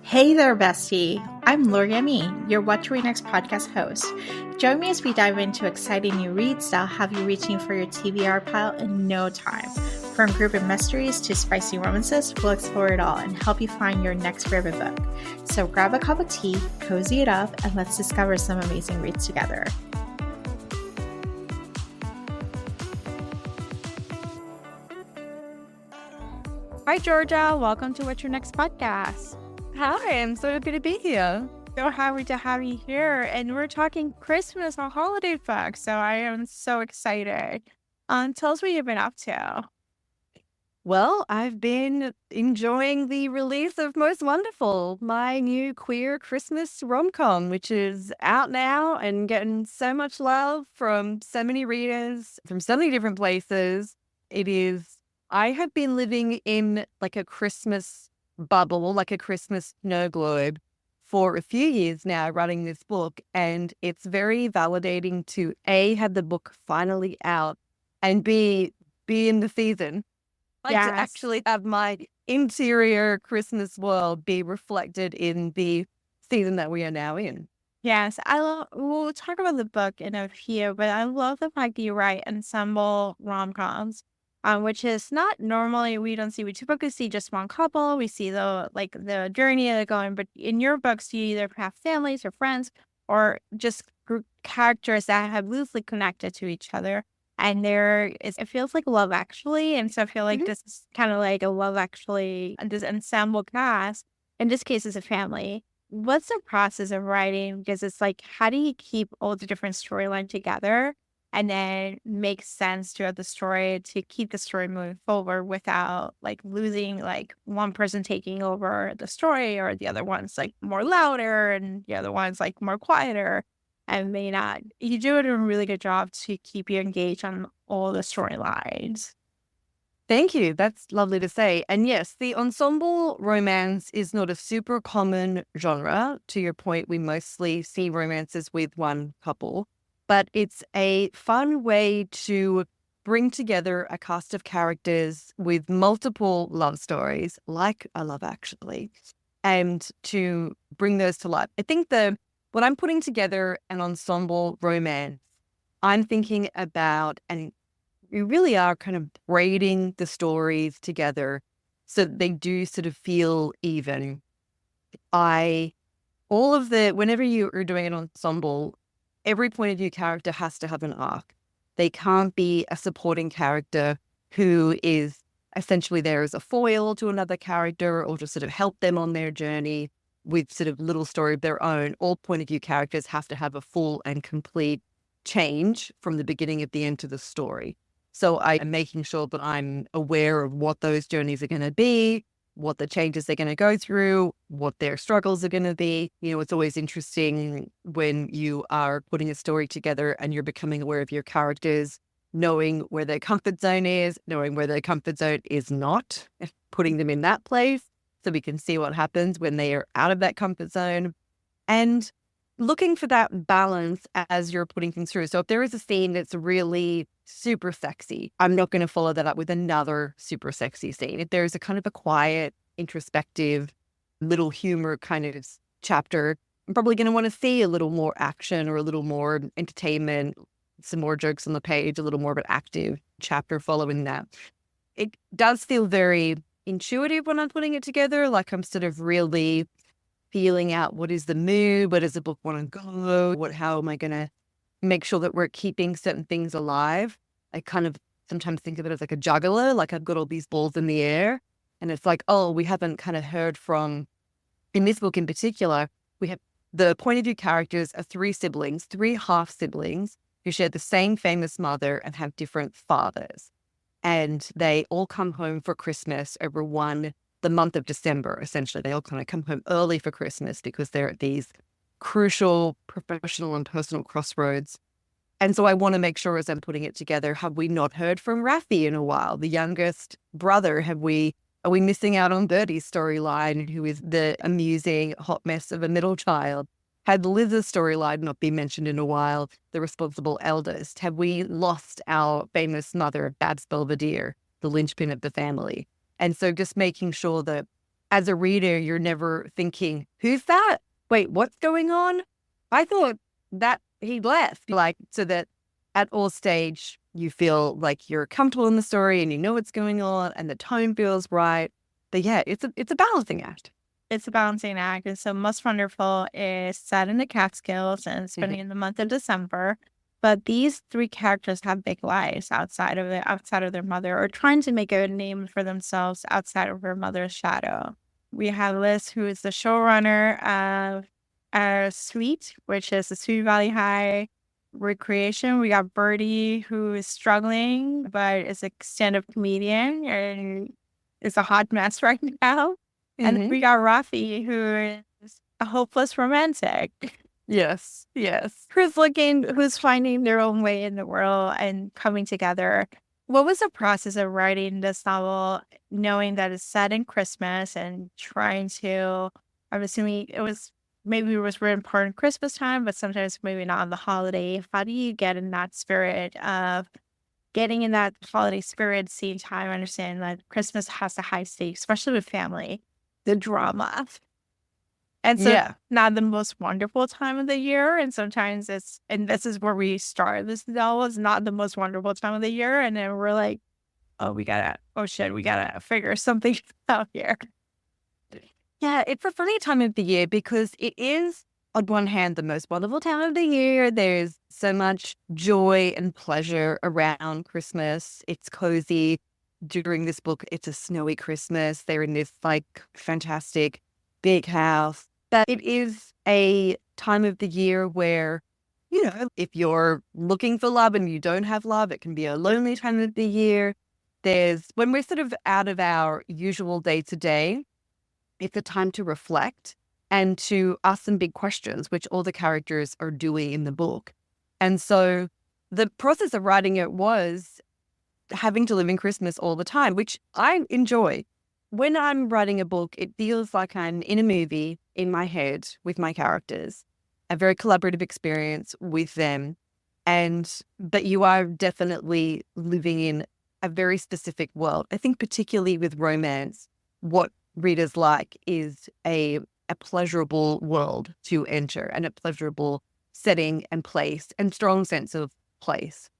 Hey there, bestie. I'm Loriemi, your What to Read Next podcast host. Join me as we dive into exciting new reads that'll have you reaching for your TBR pile in no time. From group and mysteries to spicy romances, we'll explore it all and help you find your next favorite book. So grab a cup of tea, cozy it up, and let's discover some amazing reads together. Hi, Georgia. Welcome to What's Your Next podcast. Hi, I'm so happy to be here. So happy to have you here. And we're talking Christmas or holiday books. So I am so excited. Tell us what you've been up to. Well, I've been enjoying the release of Most Wonderful, my new queer Christmas rom-com, which is out now and getting so much love from so many readers from so many different places. I have been living in like a Christmas bubble, like a Christmas snow globe for a few years now running this book. And it's very validating to A, have the book finally out and B, be in the season. To actually have my interior Christmas world be reflected in the season that we are now in. Yes, we'll talk about the book in a few, but I love the fact that you write ensemble rom-coms, which is not normally, we typically see just one couple, we see the journey they're going, but in your books, you either have families or friends or just group characters that have loosely connected to each other. And it feels like Love Actually. And so I feel like this is kind of like a Love Actually, this ensemble cast. In this case, it's a family. What's the process of writing? Because it's like, how do you keep all the different storylines together and then make sense to the story to keep the story moving forward without like losing like one person taking over the story or the other one's like more louder and the other one's like more quieter? And may not. You do a really good job to keep you engaged on all the storylines. Thank you. That's lovely to say. And yes, the ensemble romance is not a super common genre. To your point, we mostly see romances with one couple, but it's a fun way to bring together a cast of characters with multiple love stories, like a Love Actually, and to bring those to life. I think when I'm putting together an ensemble romance, I'm thinking about, and you really are kind of braiding the stories together so that they do sort of feel even. Whenever you are doing an ensemble, every point of view character has to have an arc. They can't be a supporting character who is essentially there as a foil to another character or to sort of help them on their journey with sort of little story of their own. All point of view characters have to have a full and complete change from the beginning of the end to the story. So I am making sure that I'm aware of what those journeys are going to be, what the changes they're going to go through, what their struggles are going to be. It's always interesting when you are putting a story together and you're becoming aware of your characters, knowing where their comfort zone is, knowing where their comfort zone is not, putting them in that place so we can see what happens when they are out of that comfort zone, and looking for that balance as you're putting things through. So if there is a scene that's really super sexy, I'm not going to follow that up with another super sexy scene. If there's a kind of a quiet, introspective, little humor kind of chapter, I'm probably going to want to see a little more action or a little more entertainment, some more jokes on the page, a little more of an active chapter following that. It does feel very intuitive when I'm putting it together, like I'm sort of really feeling out what is the mood, where does the book want to go, how am I going to make sure that we're keeping certain things alive. I kind of sometimes think of it as like a juggler, like I've got all these balls in the air and it's like, oh, we haven't kind of heard from, in this book in particular, we have the point of view characters are three half siblings who share the same famous mother and have different fathers. And they all come home for Christmas over the month of December, essentially. They all kind of come home early for Christmas because they're at these crucial professional and personal crossroads. And so I want to make sure as I'm putting it together, have we not heard from Raffi in a while? The youngest brother, are we missing out on Bertie's storyline, who is the amusing hot mess of a middle child? had Liz's storyline not been mentioned in a while, the responsible eldest? Have we lost our famous mother, Babs Belvedere, the linchpin of the family? And so just making sure that as a reader, you're never thinking, who's that? Wait, what's going on? I thought that he left. Like, so that at all stage, you feel like you're comfortable in the story and you know what's going on and the tone feels right. But yeah, it's a balancing act. It's a balancing act. And so Most Wonderful is set in the Catskills and spending in the month of December. But these three characters have big lives outside of their mother, or trying to make a name for themselves outside of their mother's shadow. We have Liz, who is the showrunner of Sweet, which is the Sweet Valley High recreation. We got Birdie, who is struggling, but is a stand-up comedian and is a hot mess right now. And then we got Rafi, who is a hopeless romantic. Yes, yes. Who's finding their own way in the world and coming together. What was the process of writing this novel, knowing that it's set in Christmas and trying to, I'm assuming maybe it was written part in Christmas time, but sometimes maybe not on the holiday. How do you get in that spirit of getting in that holiday spirit, same time, understanding that Christmas has a high stakes, especially with family, the drama. And so Yeah. not the most wonderful time of the year. And sometimes and this is where we start this novel, it's not the most wonderful time of the year. And then we're like, we gotta figure something out here. Yeah, it's a funny time of the year because it is, on one hand, the most wonderful time of the year. There's so much joy and pleasure around Christmas. It's cozy. During this book, it's a snowy Christmas. They're in this like fantastic big house. But it is a time of the year where, you know, if you're looking for love and you don't have love, it can be a lonely time of the year. When we're sort of out of our usual day to day, it's a time to reflect and to ask some big questions, which all the characters are doing in the book. And so the process of writing it was having to live in Christmas all the time, which I enjoy. When I'm writing a book, it feels like I'm in a movie in my head with my characters, a very collaborative experience with them. But you are definitely living in a very specific world. I think particularly with romance, what readers like is a pleasurable world to enter and a pleasurable setting and place and strong sense of place.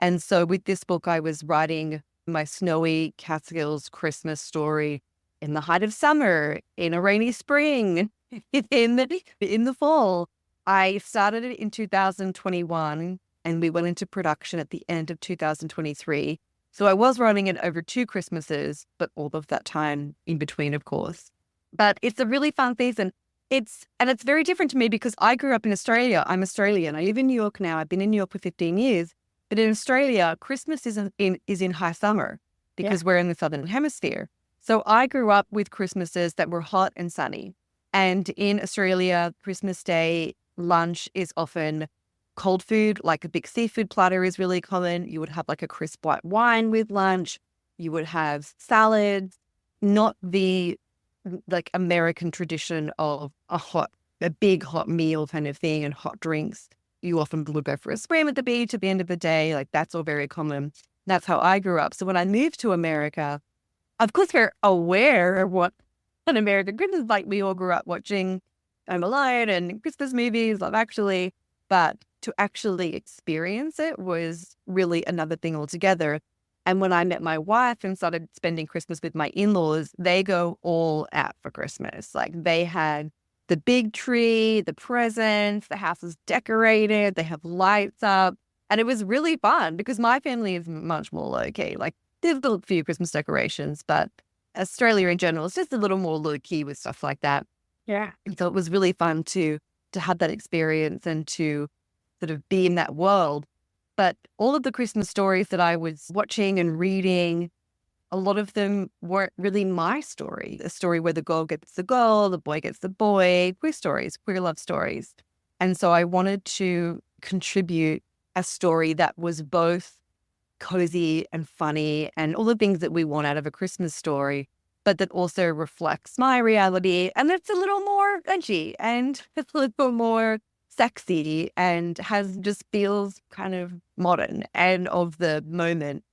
And so with this book, I was writing my snowy Catskills Christmas story in the height of summer, in a rainy spring, in the fall. I started it in 2021 and we went into production at the end of 2023. So I was writing it over 2 Christmases, but all of that time in between, of course. But it's a really fun season. It's very different to me because I grew up in Australia. I'm Australian. I live in New York now. I've been in New York for 15 years. But in Australia, Christmas is in high summer because we're in the Southern Hemisphere. So I grew up with Christmases that were hot and sunny. And in Australia, Christmas Day lunch is often cold food, like a big seafood platter is really common. You would have like a crisp white wine with lunch. You would have salads, not the like American tradition of a big hot meal kind of thing and hot drinks. You often would go for a swim at the beach at the end of the day. Like that's all very common. That's how I grew up. So when I moved to America, of course, we're aware of what an American Christmas is like. We all grew up watching Home Alone and Christmas movies, Love Actually. But to actually experience it was really another thing altogether. And when I met my wife and started spending Christmas with my in-laws, they go all out for Christmas. Like they had the big tree, the presents, the house is decorated, they have lights up. And it was really fun because my family is much more low-key. Like there's a few Christmas decorations, but Australia in general is just a little more low-key with stuff like that. Yeah. And so it was really fun to have that experience and to sort of be in that world. But all of the Christmas stories that I was watching and reading, a lot of them weren't really my story. A story where the girl gets the girl, the boy gets the boy, queer stories, queer love stories. And so I wanted to contribute a story that was both cozy and funny and all the things that we want out of a Christmas story, but that also reflects my reality. And it's a little more edgy and it's a little more sexy and just feels kind of modern and of the moment.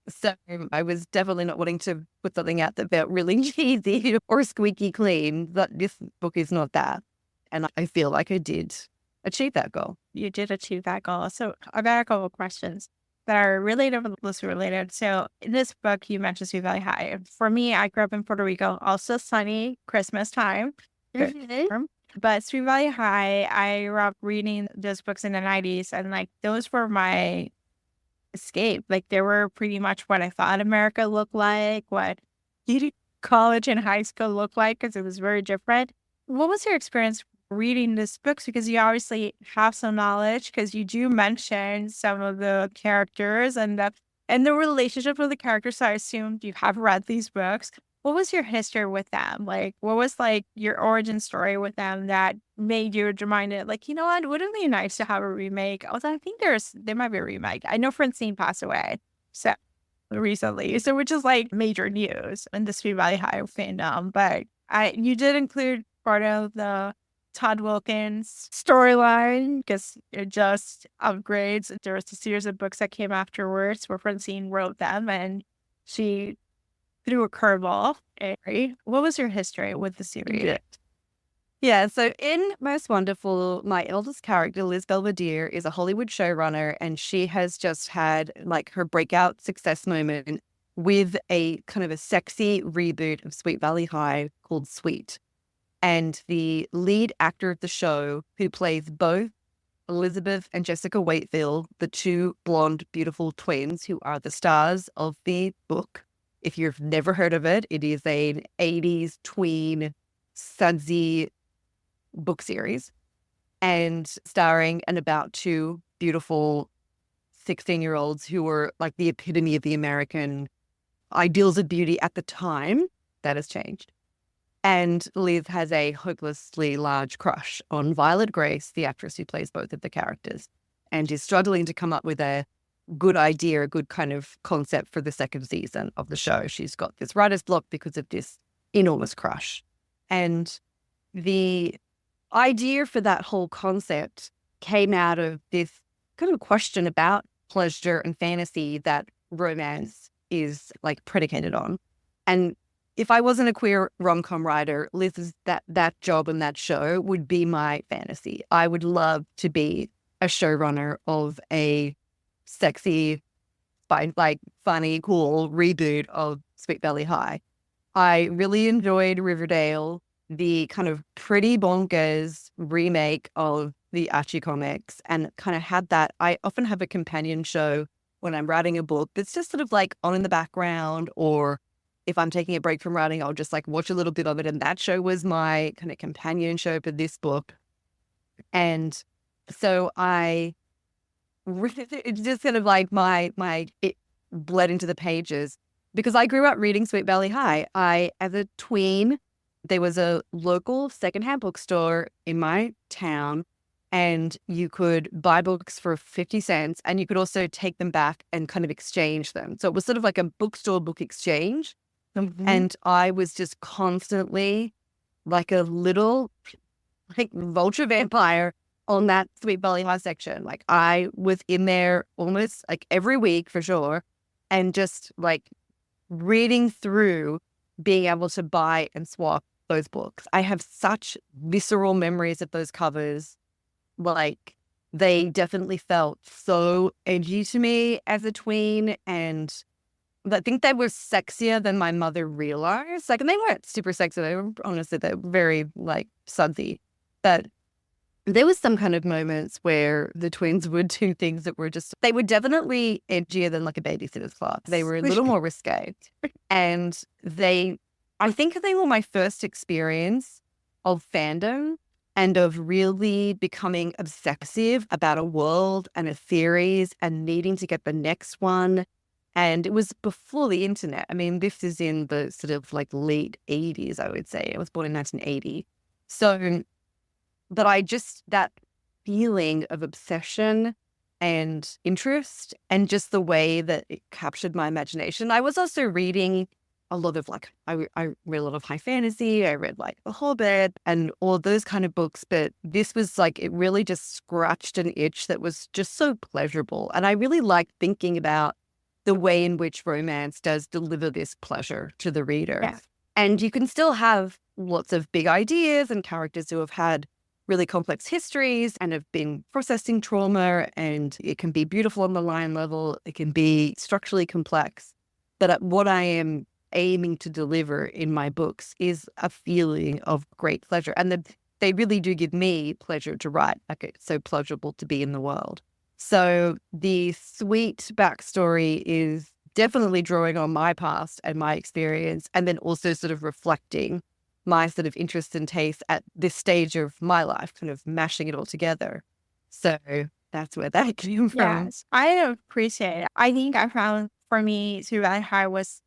So I was definitely not wanting to put something out that felt really cheesy or squeaky clean. But this book is not that. And I feel like I did achieve that goal. You did achieve that goal. So I got a couple of questions that are related but loosely related. So in this book, you mentioned Sweet Valley High. For me, I grew up in Puerto Rico, also sunny Christmas time. Good. But Sweet Valley High, I grew up reading those books in the 90s, and like those were my escape. Like they were pretty much what I thought America looked like, what college and high school looked like, because it was very different. What was your experience reading these books? Because you obviously have some knowledge, because you do mention some of the characters and the relationship with the characters. So I assumed you have read these books. What was your history with them? Like, what was like your origin story with them that made you reminded, like, you know what, wouldn't it be nice to have a remake? I think there might be a remake. I know Francine passed away so recently, so which is like major news in the Sweet Valley High fandom. But you did include part of the Todd Wilkins storyline because it just upgrades. There was a series of books that came afterwards where Francine wrote them and she threw a curveball. Right? What was your history with the series? Yeah, so in Most Wonderful, my eldest character, Liz Belvedere, is a Hollywood showrunner, and she has just had like her breakout success moment with a kind of a sexy reboot of Sweet Valley High called Sweet. And the lead actor of the show, who plays both Elizabeth and Jessica Wakefield, the two blonde, beautiful twins who are the stars of the book. If you've never heard of it, it is an 80s tween sudsy book series and starring and about two beautiful 16-year-olds who were like the epitome of the American ideals of beauty at the time. That has changed. And Liz has a hopelessly large crush on Violet Grace, the actress who plays both of the characters, and is struggling to come up with a good idea, a good kind of concept for the second season of the show. She's got this writer's block because of this enormous crush. And the idea for that whole concept came out of this kind of question about pleasure and fantasy that romance is like predicated on. And if I wasn't a queer rom-com writer, Liz's that job and that show would be my fantasy. I would love to be a showrunner of a sexy, like funny, cool reboot of Sweet Valley High. I really enjoyed Riverdale, the kind of pretty bonkers remake of the Archie comics, and kind of had that. I often have a companion show when I'm writing a book that's just sort of like on in the background, or if I'm taking a break from writing, I'll just like watch a little bit of it. And that show was my kind of companion show for this book. And so it's just kind of like it bled into the pages because I grew up reading Sweet Valley High. As a tween, there was a local secondhand bookstore in my town, and you could buy books for 50 cents and you could also take them back and kind of exchange them. So it was sort of like a bookstore book exchange. Mm-hmm. And I was just constantly like a little like vulture vampire on that Sweet Valley High section. Like I was in there almost like every week for sure, and just like reading through, being able to buy and swap those books. I have such visceral memories of those covers. Like they definitely felt so edgy to me as a tween, and I think they were sexier than my mother realized. Like, and they weren't super sexy. They were, honestly, they were very, like, sudsy. But there was some kind of moments where the twins would do things that were just, they were definitely edgier than, like, a babysitter's club. They were a little more risque. And I think they were my first experience of fandom and of really becoming obsessive about a world and a series and needing to get the next one. And it was before the internet. I mean, this is in the sort of like late 80s, I would say. I was born in 1980. So, but that feeling of obsession and interest and just the way that it captured my imagination. I was also reading a lot of like, I read a lot of high fantasy. I read like The Hobbit and all those kind of books. But this was like, it really just scratched an itch that was just so pleasurable. And I really like thinking about the way in which romance does deliver this pleasure to the reader. Yeah. And you can still have lots of big ideas and characters who have had really complex histories and have been processing trauma, and it can be beautiful on the line level. It can be structurally complex. But what I am aiming to deliver in my books is a feeling of great pleasure. And they really do give me pleasure to write. Like, it's so pleasurable to be in the world. So the sweet backstory is definitely drawing on my past and my experience, and then also sort of reflecting my sort of interests and tastes at this stage of my life, kind of mashing it all together. So that's where that came from. Yes, I appreciate it. I think I found for me too that I was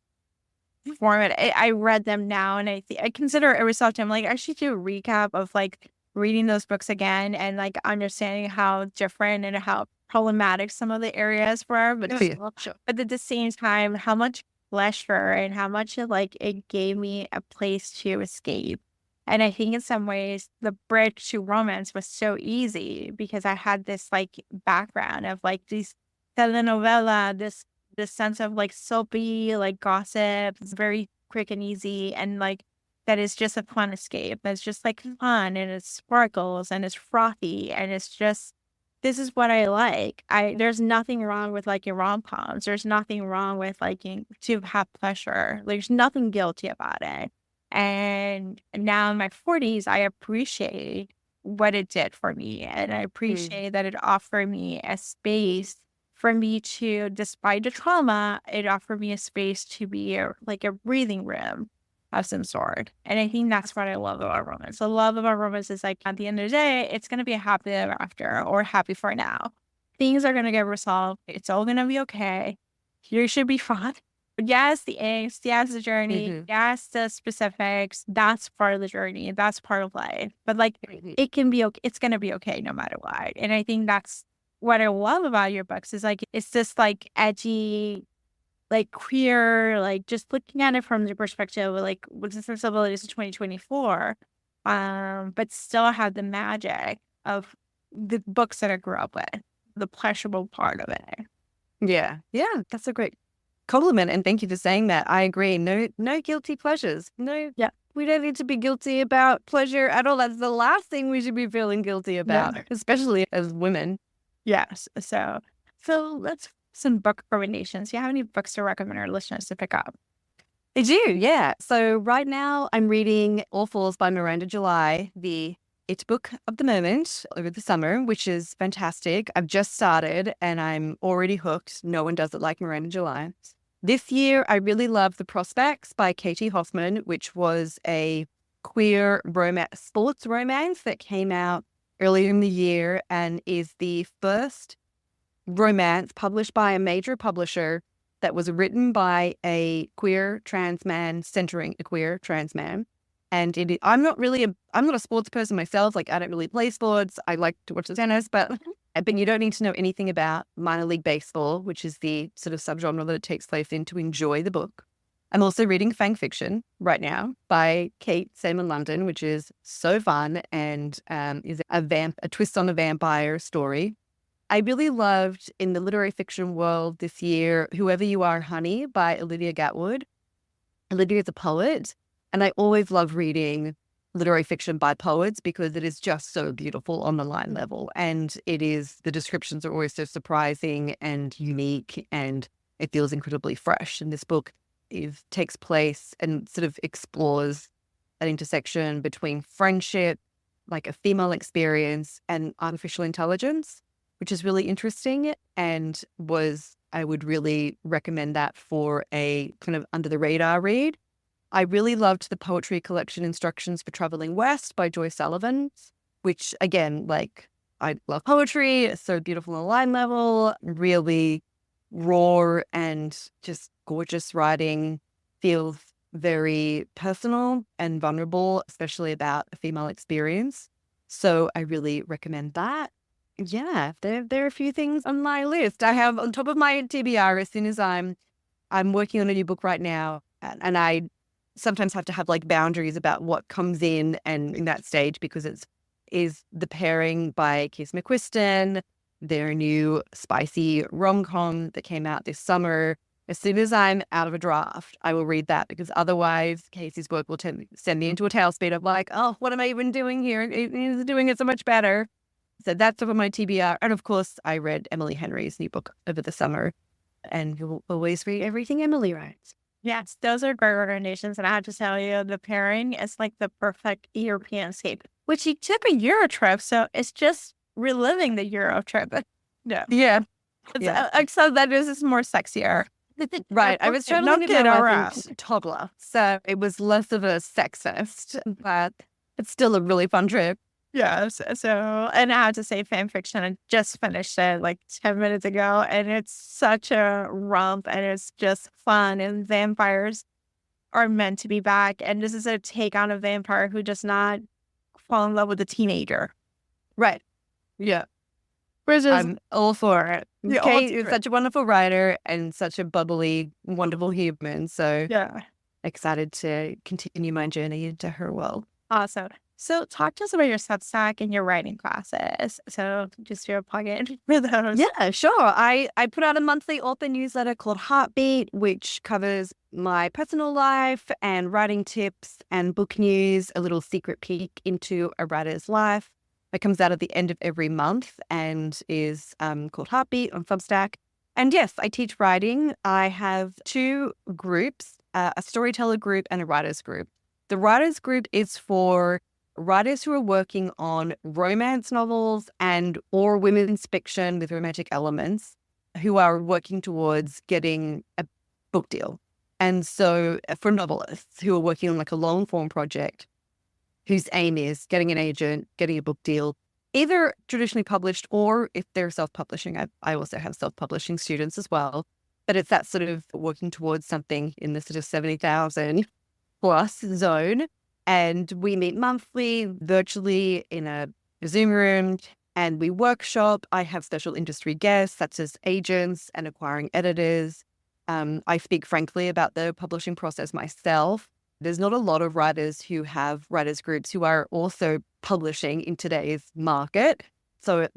formative. I read them now, and I consider every so often, like, I should do a recap of like reading those books again and like understanding how different and how problematic some of the areas were, but Oh, yeah, sure. but at the same time, how much pleasure and how much it gave me a place to escape. And I think in some ways the bridge to romance was so easy because I had this like background of like these telenovela, this sense of like soapy, like gossip. It's very quick and easy, and like that is just a fun escape. It's just like fun and it sparkles and it's frothy and it's just this is what I like. There's nothing wrong with liking rom-coms. There's nothing wrong with liking to have pleasure. There's nothing guilty about it. And now in my 40s, I appreciate what it did for me. And I Mm, appreciate that it offered me a space for me to, despite the trauma, it offered me a space to be like a breathing room of some sort. And I think that's what I love about romance. The love about romance is like at the end of the day, it's going to be a happy ever after or happy for now. Things are going to get resolved. It's all going to be okay. You should be fine. But yes, the angst, yes, the journey, mhm, yes, the specifics, that's part of the journey. That's part of life. But like mhm, it can be okay. It's going to be okay no matter what. And I think that's what I love about your books is like, it's this like edgy, like queer, like just looking at it from the perspective of like what's the sensibilities of 2024, but still have the magic of the books that I grew up with, the pleasurable part of it. yeah, yeah, that's a great compliment. And thank you for saying that. I agree. No, no guilty pleasures. No, Yeah. we don't need to be guilty about pleasure at all. That's the last thing we should be feeling guilty Yeah. about, especially as women. Yes. So let's some book recommendations. Do you have any books to recommend our listeners to pick up? I do, yeah. So right now I'm reading All Falls by Miranda July, the it book of the moment over the summer, which is fantastic. I've just started and I'm already hooked. No one does it like Miranda July. This year, I really love The Prospects by Katie Hoffman, which was a queer romance, sports romance that came out earlier in the year and is the first romance published by a major publisher that was written by a queer trans man, centering a queer trans man. And I'm not a sports person myself. Like, I don't really play sports. I like to watch the tennis, but you don't need to know anything about minor league baseball, which is the sort of subgenre that it takes place in, to enjoy the book. I'm also reading Fang Fiction right now by Kate Salmon London, which is so fun and is a twist on a vampire story. I really loved in the literary fiction world this year, Whoever You Are, Honey by Olivia Gatwood. Olivia is a poet, and I always love reading literary fiction by poets because it is just so beautiful on the line level. And the descriptions are always so surprising and unique, and it feels incredibly fresh. And this book takes place and sort of explores that intersection between friendship, like a female experience, and artificial intelligence, which is really interesting and I would really recommend that for a kind of under the radar read. I really loved the poetry collection Instructions for Traveling West by Joy Sullivan, which again, like, I love poetry. It's so beautiful on the line level, really raw and just gorgeous writing, feels very personal and vulnerable, especially about a female experience. So I really recommend that. Yeah, there are a few things on my list. I have on top of my TBR as soon as I'm working on a new book right now. And I sometimes have to have like boundaries about what comes in that stage, because it's is the pairing by Keith McQuiston, their new spicy rom-com that came out this summer. As soon as I'm out of a draft, I will read that, because otherwise Casey's work will send me into a tailspin of like, oh, what am I even doing here? He's doing it so much better. So that's over my TBR. And of course, I read Emily Henry's new book over the summer, and you'll always read everything Emily writes. Yes, those are great recommendations. And I have to tell you, the pairing is like the perfect European escape, which he took a Euro trip. So it's just reliving the Euro trip. No, Yeah. it's, Yeah. except that this is more sexier. Right. I was Not traveling with kid my or wife us. in toddler, so it was less of a sexist, but it's still a really fun trip. Yes. So, and I have to say, fan fiction, I just finished it like 10 minutes ago, and it's such a romp, and it's just fun. And vampires are meant to be back. And this is a take on a vampire who does not fall in love with a teenager. Right. Yeah. Which is, I'm all for it. yeah, all Kate is different. such a wonderful writer and such a bubbly, wonderful human. So Yeah. excited to continue my journey into her world. Awesome. So talk to us about your Substack and your writing classes. So just do a plug in for those. Yeah, sure. I put out a monthly author newsletter called Heartbeat, which covers my personal life and writing tips and book news, a little secret peek into a writer's life. It comes out at the end of every month and is called Heartbeat on Substack. And yes, I teach writing. I have two groups, a storyteller group and a writers group. The writers group is for writers who are working on romance novels and or women's fiction with romantic elements, who are working towards getting a book deal. And so for novelists who are working on like a long form project, whose aim is getting an agent, getting a book deal, either traditionally published or if they're self-publishing. I also have self-publishing students as well. But it's that sort of working towards something in the sort of 70,000 plus zone. And we meet monthly, virtually in a Zoom room, and we workshop. I have special industry guests, such as agents and acquiring editors. I speak frankly about the publishing process myself. There's not a lot of writers who have writers groups who are also publishing in today's market. So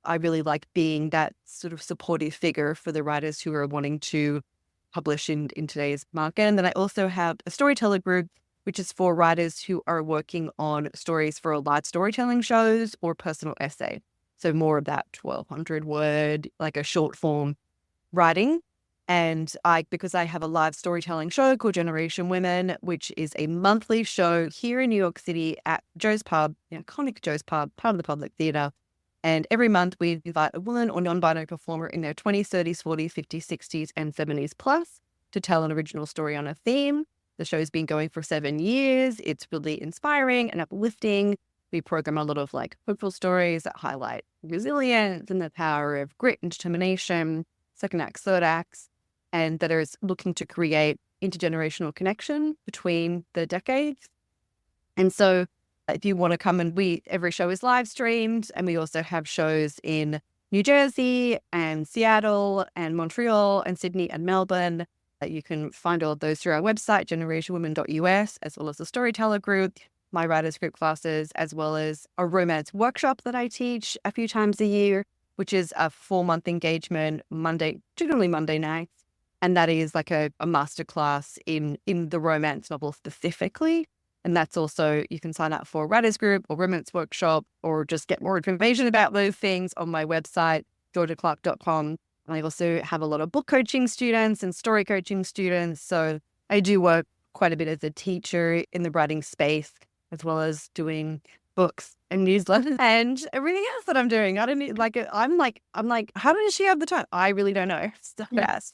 I really like being that sort of supportive figure for the writers who are wanting to publish in today's market. And then I also have a storyteller group, which is for writers who are working on stories for live storytelling shows or personal essay. So more of that 1,200 word, like a short form writing. And because I have a live storytelling show called Generation Women, which is a monthly show here in New York City at Joe's Pub, the iconic Joe's Pub, part of the Public Theatre. And every month we invite a woman or non-binary performer in their 20s, 30s, 40s, 50s, 60s, and 70s plus to tell an original story on a theme. The show's been going for 7 years. It's really inspiring and uplifting. We program a lot of like hopeful stories that highlight resilience and the power of grit and determination, second acts, third acts, and that is looking to create intergenerational connection between the decades. And so if you want to come every show is live streamed, and we also have shows in New Jersey and Seattle and Montreal and Sydney and Melbourne. You can find all of those through our website, generationwomen.us, as well as the storyteller group, my writers group classes, as well as a romance workshop that I teach a few times a year, which is a 4-month engagement, generally Monday nights. And that is like a masterclass in the romance novel specifically. And that's also, you can sign up for a writers group or romance workshop, or just get more information about those things on my website, georgiaclark.com. And I also have a lot of book coaching students and story coaching students. So I do work quite a bit as a teacher in the writing space, as well as doing books and newsletters and everything else that I'm doing. I don't need, like, I'm like, how does she have the time? I really don't know. So, Yes.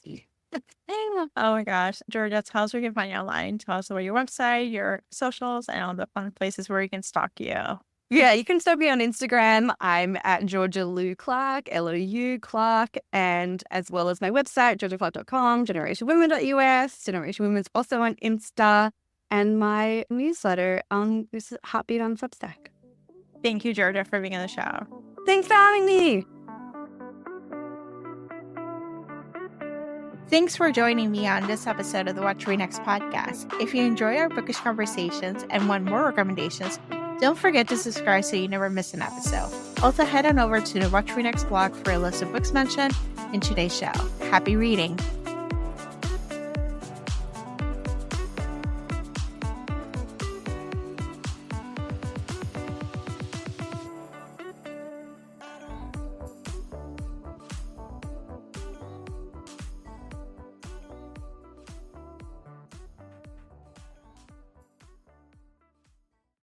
Oh my gosh. Georgia, tell us where you can find you online. Tell us about your website, your socials, and all the fun places where we can stalk you. Yeah, you can stalk me on Instagram. I'm at Georgia Lou Clark, Lou Clark, and as well as my website, georgiaclark.com, generationwomen.us. Generation Women's also on Insta, and my newsletter on Heartbeat on Substack. Thank you, Georgia, for being on the show. Thanks for having me. Thanks for joining me on this episode of the Watch Read Next podcast. If you enjoy our bookish conversations and want more recommendations, don't forget to subscribe so you never miss an episode. Also, head on over to the Watch Read Next blog for a list of books mentioned in today's show. Happy reading!